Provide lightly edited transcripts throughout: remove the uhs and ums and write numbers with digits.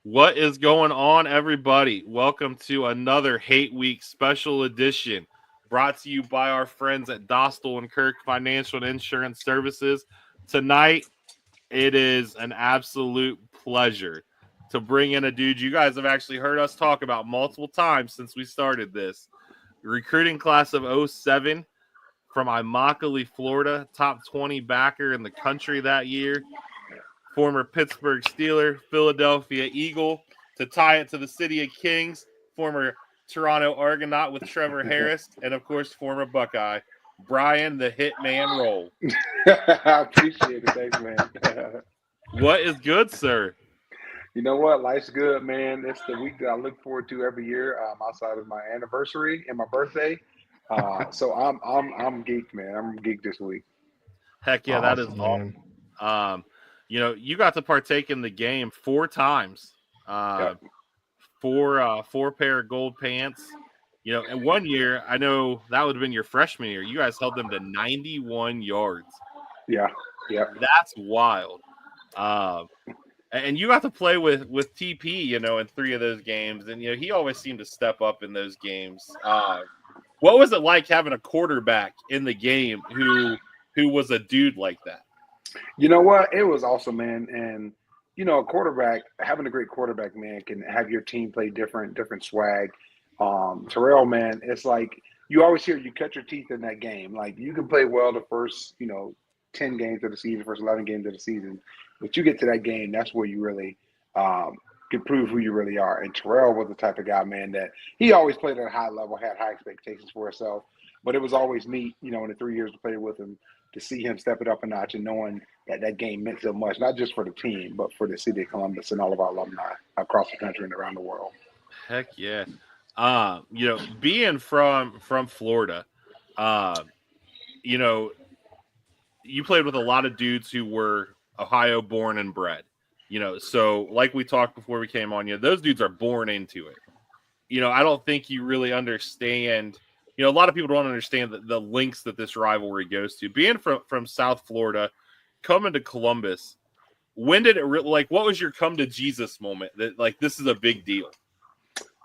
What is going on, everybody? Welcome to another Hate Week special edition brought to you by our friends at Dostal and Kirk Financial and Insurance Services. Tonight, it is an absolute pleasure to bring in a dude you guys have actually heard us talk about multiple times since we started this. Recruiting class of '07 from Immokalee, Florida, top 20 backer in the country that year. Former Pittsburgh Steeler, Philadelphia Eagle, to tie it to the City of Kings, former Toronto Argonaut with Trevor Harris, and of course, former Buckeye, Brian the Hitman Rolle. I appreciate it. Thanks, man. What is good, sir? You know what? Life's good, man. It's the week that I look forward to every year, outside of my anniversary and my birthday. So I'm geeked, man. I'm geeked this week. Heck yeah, that is awesome. You got to partake in the game 4 times. Yep. Four pair of gold pants. And 1 year, I know that would have been your freshman year. You guys held them to 91 yards. Yeah. That's wild. And you got to play with TP, in 3 of those games. And, he always seemed to step up in those games. What was it like having a quarterback in the game who was a dude like that? You know what? It was awesome, man. And, a quarterback, having a great quarterback, man, can have your team play different swag. Terrell, man, it's like you always hear you cut your teeth in that game. Like you can play well the first, 10 games of the season, first 11 games of the season. But you get to that game, that's where you really can prove who you really are. And Terrell was the type of guy, man, that he always played at a high level, had high expectations for himself. But it was always neat, in the 3 years to play with him, to see him step it up a notch and knowing that game meant so much, not just for the team, but for the city of Columbus and all of our alumni across the country and around the world. Heck yeah. Being from Florida, you played with a lot of dudes who were Ohio born and bred. So like we talked before we came on, those dudes are born into it. I don't think you really understand. A lot of people don't understand the links that this rivalry goes to. Being from South Florida, coming to Columbus, when did it what was your come to Jesus moment that this is a big deal?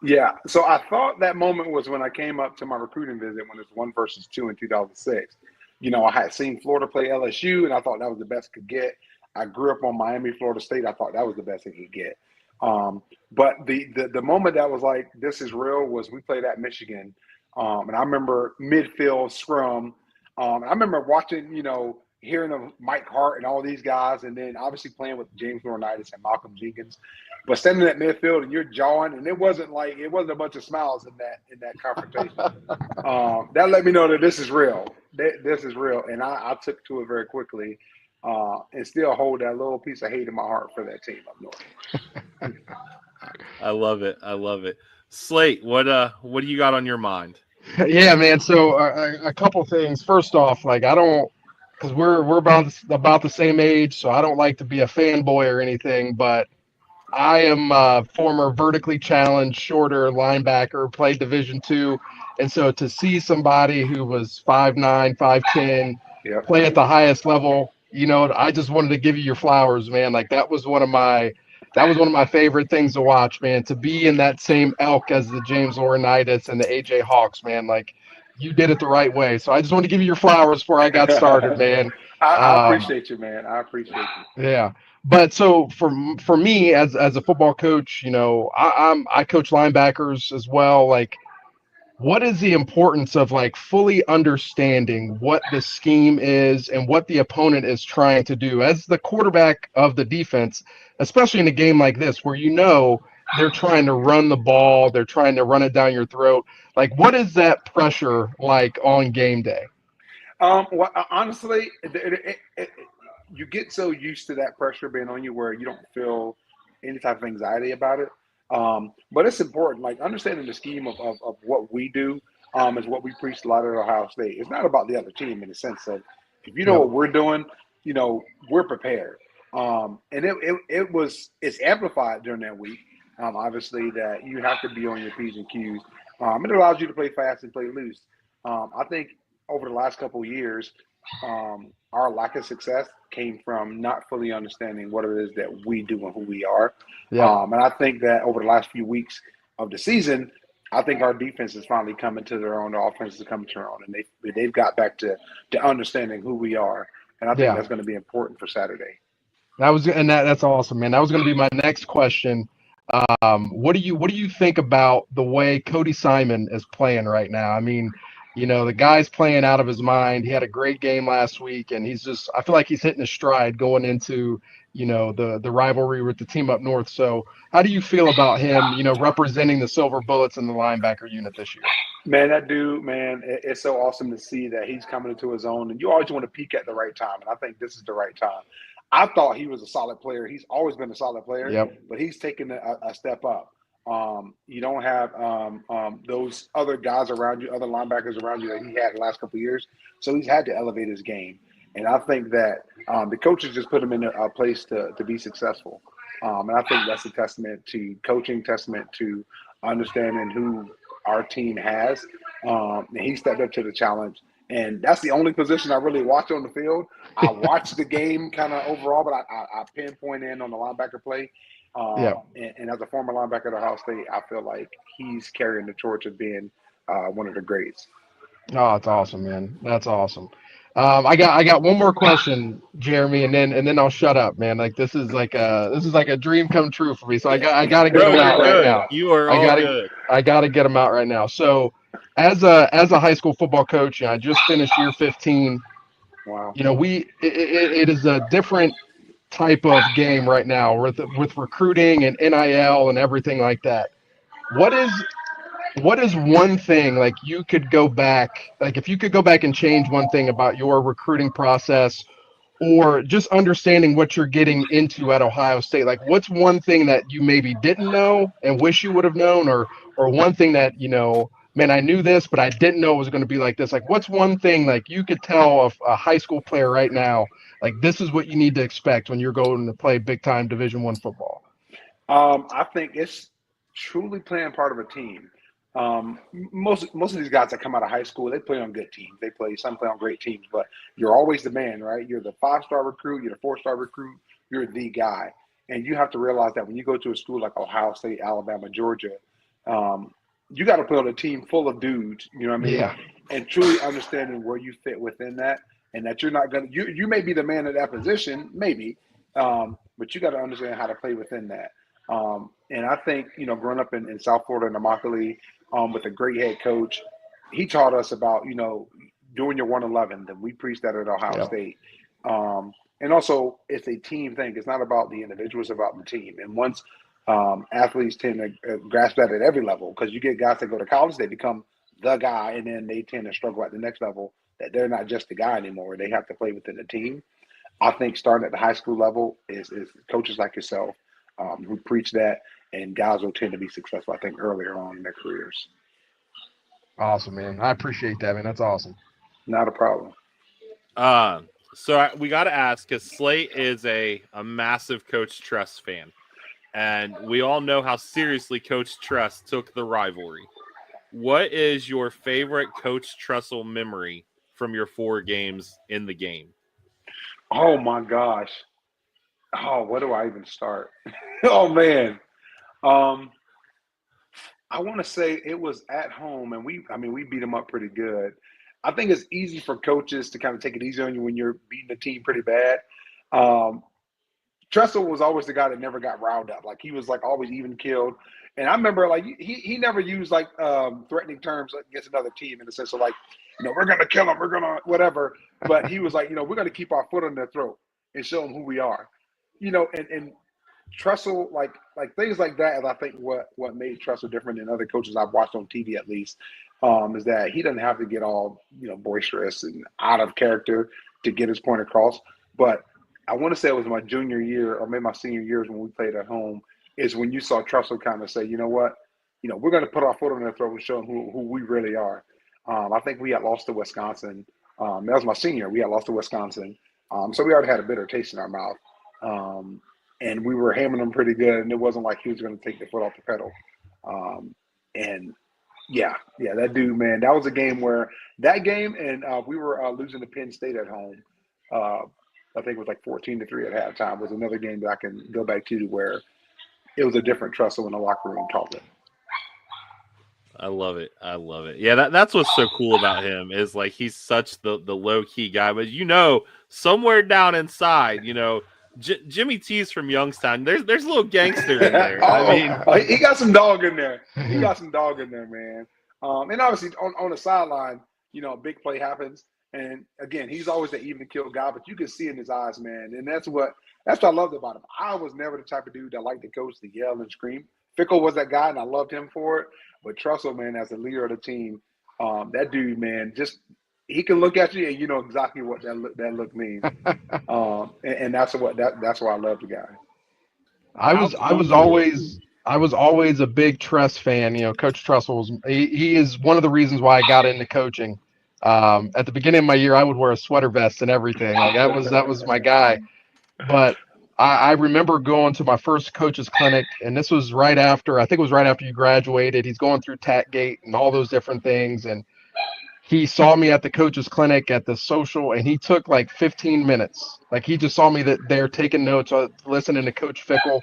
Yeah, so I thought that moment was when I came up to my recruiting visit when it was 1 versus 2 in 2006. I had seen Florida play LSU, and I thought that was the best it could get. I grew up on Miami, Florida State. I thought that was the best it could get. But the moment that was like, this is real, was we played at Michigan. And I remember midfield scrum. I remember watching, hearing of Mike Hart and all these guys, and then obviously playing with James Laurinaitis and Malcolm Jenkins. But standing at midfield and you're jawing, and it wasn't a bunch of smiles in that confrontation. That let me know that this is real. This is real, and I took to it very quickly, and still hold that little piece of hate in my heart for that team up north. I love it. Slate, what do you got on your mind? Yeah, man. So a couple things. First off, I don't, because we're about the same age, so I don't like to be a fanboy or anything, but I am a former vertically challenged, shorter linebacker, played Division II, and so to see somebody who was 5'9", 5'10", Yep. play at the highest level, I just wanted to give you your flowers, man. That was one of my favorite things to watch, man. To be in that same elk as the James Laurinaitis and the AJ Hawks, man. You did it the right way. So I just want to give you your flowers before I got started, man. I appreciate you, man. I appreciate you. Yeah. But so for me as a football coach, I coach linebackers as well. What is the importance of fully understanding what the scheme is and what the opponent is trying to do as the quarterback of the defense, especially in a game like this where they're trying to run the ball, they're trying to run it down your throat. What is that pressure like on game day? Well, honestly, you get so used to that pressure being on you where you don't feel any type of anxiety about it. But it's important, understanding the scheme of what we do is what we preach a lot at Ohio State. It's not about the other team in the sense of if you know what we're doing, we're prepared. And it's amplified during that week. Obviously, that you have to be on your P's and Q's. It allows you to play fast and play loose. I think over the last couple of years, our lack of success came from not fully understanding what it is that we do and who we are. Yep. And I think that over the last few weeks of the season, I think our defense is finally coming to their own. The offense is coming to their own, and they've got back to understanding who we are. And I think Yeah. that's going to be important for Saturday. That's awesome, man. That was going to be my next question. What do you think about the way Cody Simon is playing right now? I mean, the guy's playing out of his mind. He had a great game last week, and I feel like he's hitting a stride going into, the rivalry with the team up north. So how do you feel about him, representing the Silver Bullets in the linebacker unit this year? Man, that dude, man, it's so awesome to see that he's coming into his own. And you always want to peak at the right time, and I think this is the right time. I thought he was a solid player. He's always been a solid player, Yep. but he's taken a step up. You don't have those other guys around you, other linebackers around you that he had the last couple of years. So he's had to elevate his game. And I think that the coaches just put him in a place to be successful. And I think that's a testament to coaching, testament to understanding who our team has. And he stepped up to the challenge. And that's the only position I really watch on the field. I watch the game kind of overall, but I pinpoint in on the linebacker play. Yeah. And as a former linebacker at Ohio State, I feel like he's carrying the torch of being one of the greats. Oh, that's awesome, man. That's awesome. I got one more question, Jeremy, and then I'll shut up, man. Like this is like a dream come true for me. So I got to get Bro, them out you're right good. now. You are all good. I got to get them out right now. So as a high school football coach, I just finished year 15. Wow. It is a different type of game right now with recruiting and NIL and everything like that. What is one thing like you could go back, like if you could go back and change one thing about your recruiting process or just understanding what you're getting into at Ohio State? Like what's one thing that you maybe didn't know and wish you would have known, or one thing that, man, I knew this, but I didn't know it was going to be like this. Like what's one thing like you could tell a high school player right now, like this is what you need to expect when you're going to play big time Division I football? I think it's truly playing part of a team. Most of these guys that come out of high school, they play on good teams. Some play on great teams, but you're always the man, right? You're the 5-star recruit, you're the 4-star recruit, you're the guy. And you have to realize that when you go to a school like Ohio State, Alabama, Georgia, you got to play on a team full of dudes, you know what I mean? Yeah. And truly understanding where you fit within that, and that you're not going to, you may be the man at that position, maybe, but you got to understand how to play within that. And I think, growing up in South Florida in Immokalee, with a great head coach, he taught us about, doing your 111. And we preached that at Ohio State. And also, it's a team thing. It's not about the individual, it's about the team. And once athletes tend to grasp that at every level, because you get guys that go to college, they become the guy, and then they tend to struggle at the next level, that they're not just the guy anymore. They have to play within the team. I think starting at the high school level is coaches like yourself who preach that, and guys will tend to be successful, I think, earlier on in their careers. Awesome, man. I appreciate that, man. That's awesome. Not a problem. So we got to ask, because Slate is a massive Coach Truss fan, and we all know how seriously Coach Truss took the rivalry. What is your favorite Coach Trussell memory from your 4 games in the game? Oh, my gosh. Oh, where do I even start? Oh, man. I want to say it was at home, and we beat them up pretty good. I think it's easy for coaches to kind of take it easy on you when you're beating the team pretty bad. Tressel was always the guy that never got riled up. Like, he was like always even killed. And I remember, like, he never used like threatening terms against another team in the sense of like, we're gonna kill them, we're gonna whatever. But he was like, we're gonna keep our foot on their throat and show them who we are. And Tressel, like things like that is I think what made Tressel different than other coaches I've watched on TV at least, is that he doesn't have to get all boisterous and out of character to get his point across. But I want to say it was my junior year or maybe my senior years when we played at home is when you saw Tressel kind of say, you know what, we're going to put our foot on their throat and show them who we really are. I think we had lost to Wisconsin. That was my senior. We had lost to Wisconsin. So we already had a bitter taste in our mouth. And we were hammering him pretty good, and it wasn't like he was going to take the foot off the pedal. And Yeah, that dude, man. That was a game where and we were losing to Penn State at home. I think it was like 14-3 at halftime. Was another game that I can go back to where it was a different Tressel in the locker room talking. I love it. Yeah, that's what's so cool about him is like he's such the low key guy, but somewhere down inside, Jimmy T's from Youngstown. There's a little gangster in there. He got some dog in there. He got some dog in there, man. And obviously on the sideline, a big play happens, and again, he's always the even kill guy, but you can see in his eyes, man, and that's what I loved about him. I was never the type of dude that liked to coach to yell and scream. Fickle was that guy, and I loved him for it. But Tressel, man, as the leader of the team, that dude, man, he can look at you and you know exactly what that look means. And that's why I love the guy. I was always a big Tress fan. Coach Tressel he is one of the reasons why I got into coaching. At the beginning of my year, I would wear a sweater vest and everything. Like that was my guy. But I remember going to my first coach's clinic, and this was right after you graduated. He's going through TACGate and all those different things, and he saw me at the coach's clinic at the social, and he took like 15 minutes. Like he just saw me there taking notes, listening to Coach Fickle,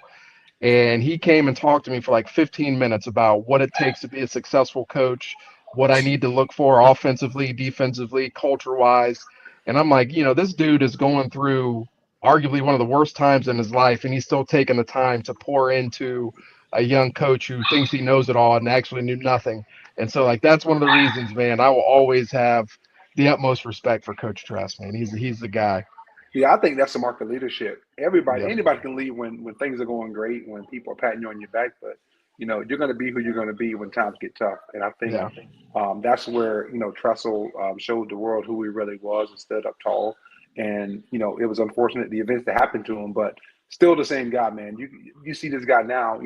and he came and talked to me for like 15 minutes about what it takes to be a successful coach, what I need to look for offensively, defensively, culture-wise. And I'm like, this dude is going through arguably one of the worst times in his life, and he's still taking the time to pour into a young coach who thinks he knows it all and actually knew nothing. And so, like, that's one of the reasons, man, I will always have the utmost respect for Coach Tress, man. He's the guy. Yeah, I think that's the mark of leadership. Anybody can lead when things are going great, when people are patting you on your back, but you're going to be who you're going to be when times get tough. And I think that's where Tressel showed the world who he really was and stood up tall. And it was unfortunate the events that happened to him, but still the same guy, man. You see this guy now,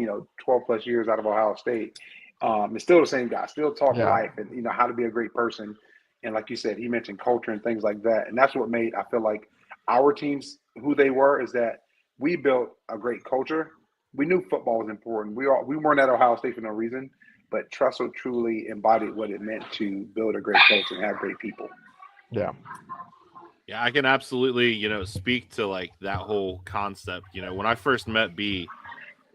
12 plus years out of Ohio State. It's still the same guy. Still talk life and how to be a great person. And like you said, he mentioned culture and things like that. And that's what made I feel like our teams who they were is that we built a great culture. We knew football was important. We weren't at Ohio State for no reason, but Tressel truly embodied what it meant to build a great culture and have great people. Yeah. Yeah, I can absolutely, speak to like that whole concept. When I first met B,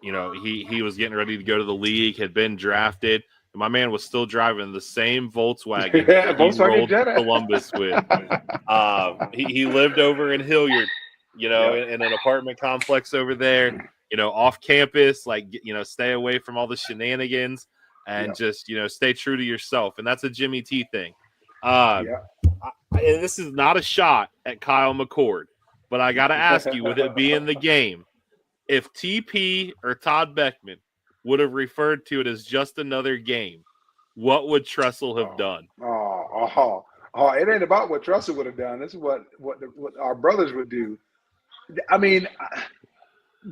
he was getting ready to go to the league, had been drafted, and my man was still driving the same Volkswagen that he rolled to Columbus with. He lived over in Hilliard, in an apartment complex over there, off campus, like, stay away from all the shenanigans and just, stay true to yourself. And that's a Jimmy T thing. And this is not a shot at Kyle McCord, but I got to ask you, with it being the game, if TP or Todd Beckman would have referred to it as just another game, what would Tressel have done? It ain't about what Tressel would have done. This is what our brothers would do. I mean,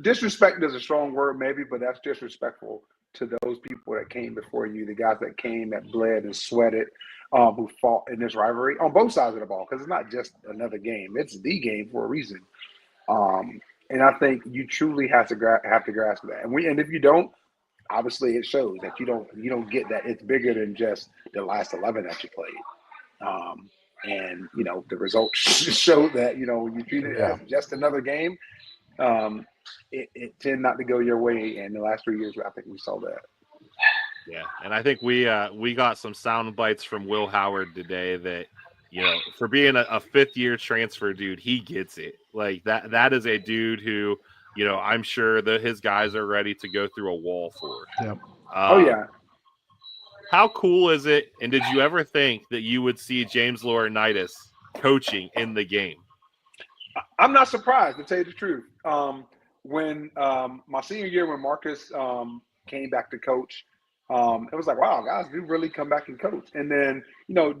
disrespect is a strong word maybe, but that's disrespectful to those people that came before you, the guys that came, that bled and sweated, who fought in this rivalry on both sides of the ball, because it's not just another game. It's the game for a reason. And I think you truly have to grasp that. And if you don't, obviously it shows that you don't get that. It's bigger than just the last 11 that you played. And the results show that when you treat it as just another game, it tend not to go your way. And the last 3 years, I think we saw that. Yeah, and I think we got some sound bites from Will Howard today that, for being a fifth-year transfer dude, he gets it. Like that is a dude who, I'm sure that his guys are ready to go through a wall for. Yeah. How cool is it? And did you ever think that you would see James Laurinaitis coaching in the game? I'm not surprised, to tell you the truth. When my senior year, when Marcus came back to coach, it was like, wow, guys do really come back and coach. And then,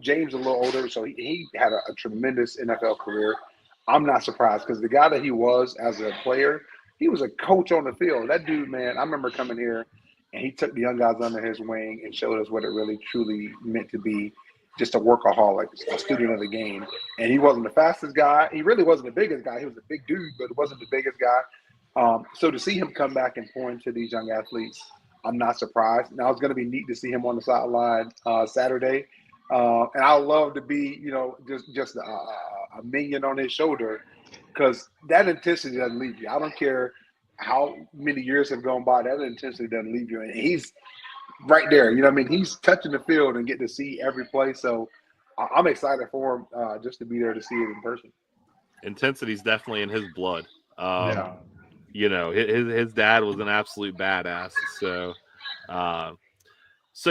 James a little older, so he had a tremendous NFL career. I'm not surprised because the guy that he was as a player, he was a coach on the field. That dude, man, I remember coming here and he took the young guys under his wing and showed us what it really truly meant to be just a workaholic, a student of the game. And he wasn't the fastest guy. He really wasn't the biggest guy. He was a big dude, but wasn't the biggest guy. So to see him come back and pour into these young athletes, I'm not surprised. Now it's going to be neat to see him on the sideline Saturday, and I'd love to be, just a minion on his shoulder, because that intensity doesn't leave you. I don't care how many years have gone by, that intensity doesn't leave you, and he's right there. You know what I mean? He's touching the field and get to see every play. So I'm excited for him just to be there to see it in person. Intensity is definitely in his blood. Yeah. His dad was an absolute badass. So,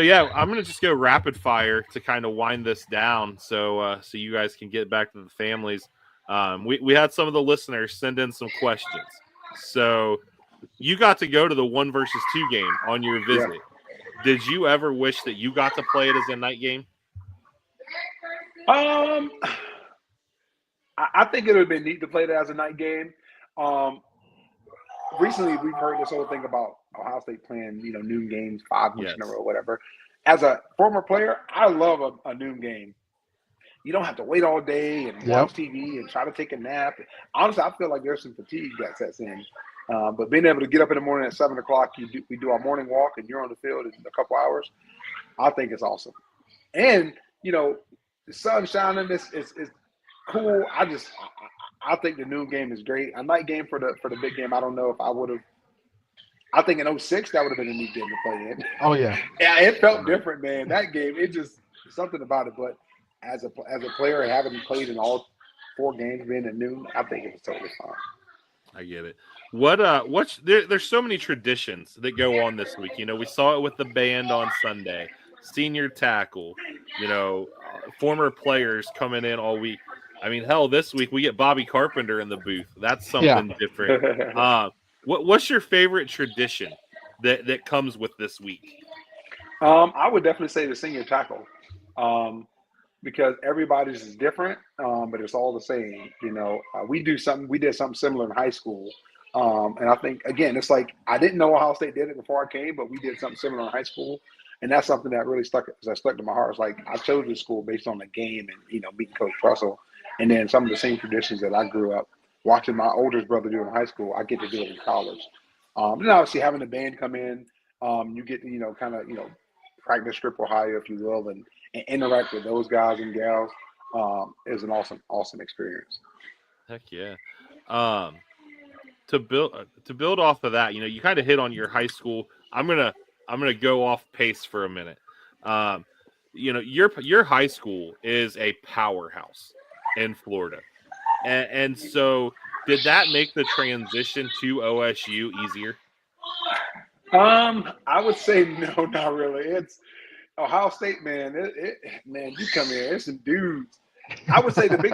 yeah, I'm gonna just go rapid fire to kind of wind this down, so you guys can get back to the families. We had some of the listeners send in some questions. So you got to go to the 1 versus 2 game on your visit. Yeah. Did you ever wish that you got to play it as a night game? I think it would have been neat to play it as a night game. Recently, we've heard this whole thing about Ohio State playing, noon games 5 weeks in a row, whatever. As a former player, I love a noon game. You don't have to wait all day and watch TV and try to take a nap. Honestly, I feel like there's some fatigue that sets in. But being able to get up in the morning at 7 o'clock, we do our morning walk, and you're on the field in a couple hours, I think it's awesome. And, the sun shining is cool. I think the noon game is great. A night game for the big game, I don't know if I would have. I think in 2006, that would have been a neat game to play in. Oh, yeah. Yeah, it felt different, man. That game, it just something about it. But as a player, having played in all 4 games being at noon, I think it was totally fine. I get it. There's so many traditions that go on this week. We saw it with the band on Sunday, senior tackle, former players coming in all week. I mean, hell, this week we get Bobby Carpenter in the booth. That's something different. What's your favorite tradition that comes with this week? I would definitely say the senior tackle, because everybody's is different, but it's all the same. We did something similar in high school, and I think, again, it's like I didn't know Ohio State did it before I came, but we did something similar in high school, and that's something that really stuck to my heart. It's like I chose this school based on the game and meeting Coach Russell, and then some of the same traditions that I grew up watching my oldest brother do in high school, I get to do it in college. And obviously having the band come in, you get to practice Strip Ohio, if you will, and interact with those guys and gals is an awesome experience. Heck yeah. To build off of that, you kind of hit on your high school. I'm gonna go off pace for a minute. Your high school is a powerhouse in Florida, and so did that make the transition to OSU easier? I would say no, not really. It's Ohio State, man. Man, you come here, there's some dudes. I would say the big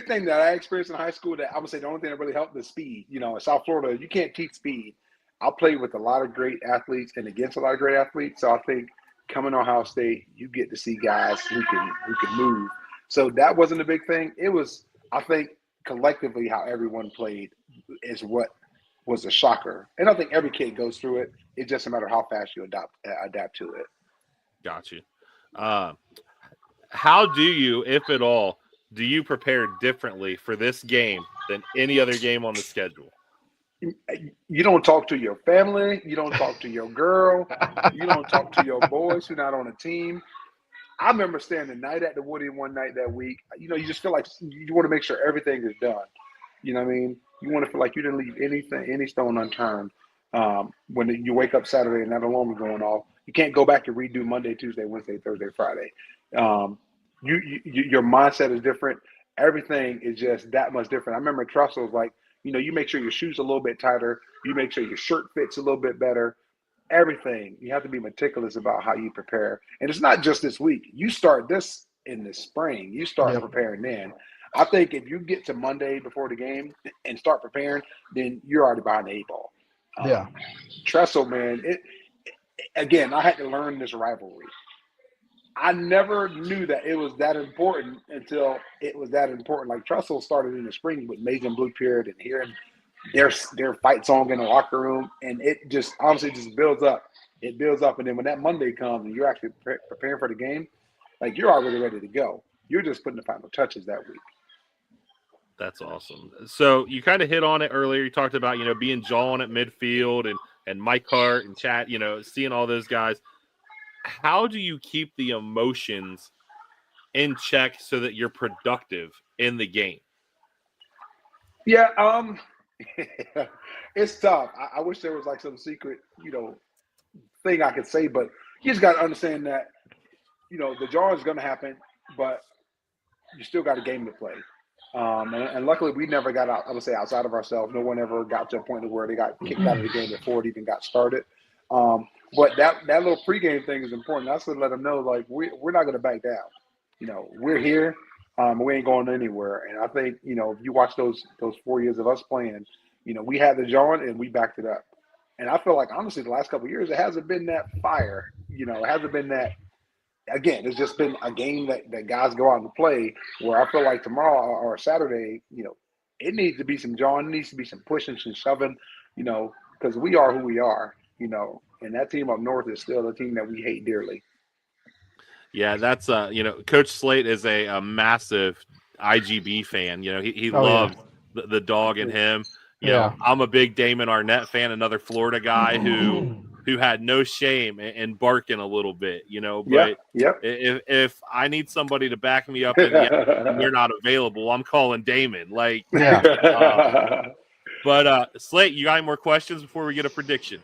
thing that I experienced in high school, that I would say the only thing that really helped is speed. In South Florida, you can't teach speed. I played with a lot of great athletes and against a lot of great athletes. So I think coming to Ohio State, you get to see guys who can move. So that wasn't a big thing. It was, I think, collectively how everyone played is what was a shocker. And I think every kid goes through it. It's just a matter of how fast you adapt to it. Got you. How do you, if at all, do you prepare differently for this game than any other game on the schedule? You don't talk to your family. You don't talk to your girl. You don't talk to your boys who are not on a team. I remember staying the night at the Woody one night that week. You just feel like you want to make sure everything is done. You know what I mean? You want to feel like you didn't leave any stone unturned. When you wake up Saturday and that alarm is going off, you can't go back and redo Monday, Tuesday, Wednesday, Thursday, Friday. Your mindset is different. Everything is just that much different. I remember Trussell was like, you make sure your shoes a little bit tighter. You make sure your shirt fits a little bit better. Everything. You have to be meticulous about how you prepare. And it's not just this week. You start this in the spring. You start preparing then. I think if you get to Monday before the game and start preparing, then you're already behind the 8 ball. Tressel, man, again, I had to learn this rivalry. I never knew that it was that important until it was that important. Like Tressel started in the spring with Maize and Blue period and hearing their fight song in the locker room, and it just honestly just builds up. It builds up, and then when that Monday comes and you're actually preparing for the game, like you're already ready to go. You're just putting the final touches that week. That's awesome. So you kind of hit on it earlier. You talked about, being jawing at midfield and and Mike Hart and Chad, seeing all those guys. How do you keep the emotions in check so that you're productive in the game? Yeah, it's tough. I wish there was like some secret, thing I could say, but you just got to understand that, the draw is going to happen, but you still got a game to play. And luckily, we never got out. I would say outside of ourselves. No one ever got to a point where they got kicked out of the game before it even got started. But that little pregame thing is important. That's to let them know, like, we're not going to back down. We're here. We ain't going anywhere. And I think, if you watch those 4 years of us playing, we had the jawing and we backed it up. And I feel like, honestly, the last couple of years, it hasn't been that fire. It hasn't been that. Again, it's just been a game that guys go out and play where I feel like tomorrow or Saturday, it needs to be some jawing, it needs to be some pushing, some shoving, because we are who we are, and that team up north is still a team that we hate dearly. Yeah, that's Coach Slate is a massive IGB fan. He loves the dog in him. I'm a big Damon Arnett fan, another Florida guy who had no shame in barking a little bit, but if I need somebody to back me up and they're not available, I'm calling Damon. But Slate, you got any more questions before we get a prediction?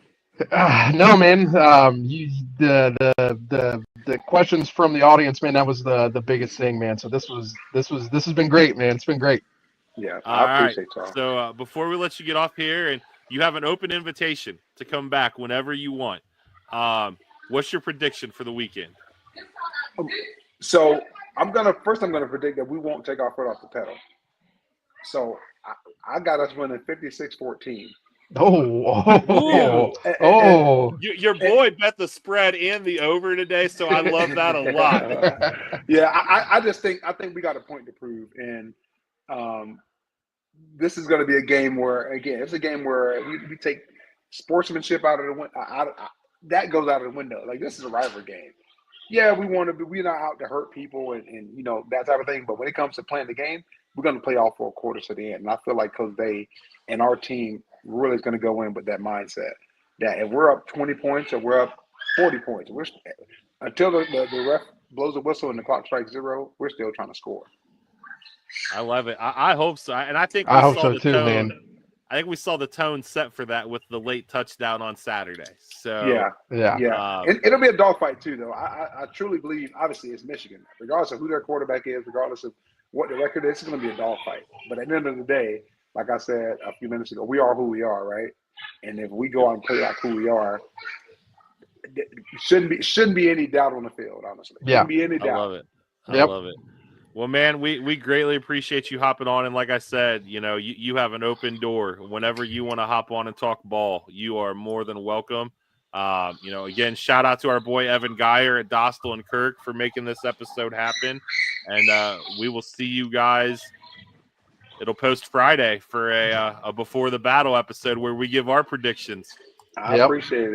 No, man. The questions from the audience, man, that was the biggest thing, man. So this has been great, man. It's been great. Yeah, I appreciate y'all. So before we let you get off here, and you have an open invitation to come back whenever you want. What's your prediction for the weekend? So I'm gonna predict that we won't take our foot off the pedal. So I got us winning 56-14. Your boy bet the spread and the over today, so I love that a lot. Yeah, I think we got a point to prove, and this is going to be a game where, again, it's a game where we take sportsmanship out of the window. That goes out of the window. Like, this is a rivalry game. Yeah, we're not out to hurt people and that type of thing. But when it comes to playing the game, we're going to play all 4 quarters to the end. And I feel like Coach Day and our team really is going to go in with that mindset that if we're up 20 points or we're up 40 points, until the ref blows a whistle and the clock strikes 0, we're still trying to score. I love it. I hope so. And I think I hope so too, man. I think we saw the tone set for that with the late touchdown on Saturday. So yeah. It'll be a dogfight too, though. I truly believe. Obviously, it's Michigan. Regardless of who their quarterback is, regardless of what the record is, it's going to be a dogfight. But at the end of the day, like I said a few minutes ago, we are who we are, right? And if we go out and play like who we are, shouldn't be any doubt on the field. Honestly, shouldn't be any doubt. I love it. I love it. Well, man, we greatly appreciate you hopping on. And like I said, you have an open door. Whenever you want to hop on and talk ball, you are more than welcome. Again, shout out to our boy Evan Geyer at Dostal and Kirk for making this episode happen. And we will see you guys. It'll post Friday for a Before the Battle episode where we give our predictions. I appreciate it.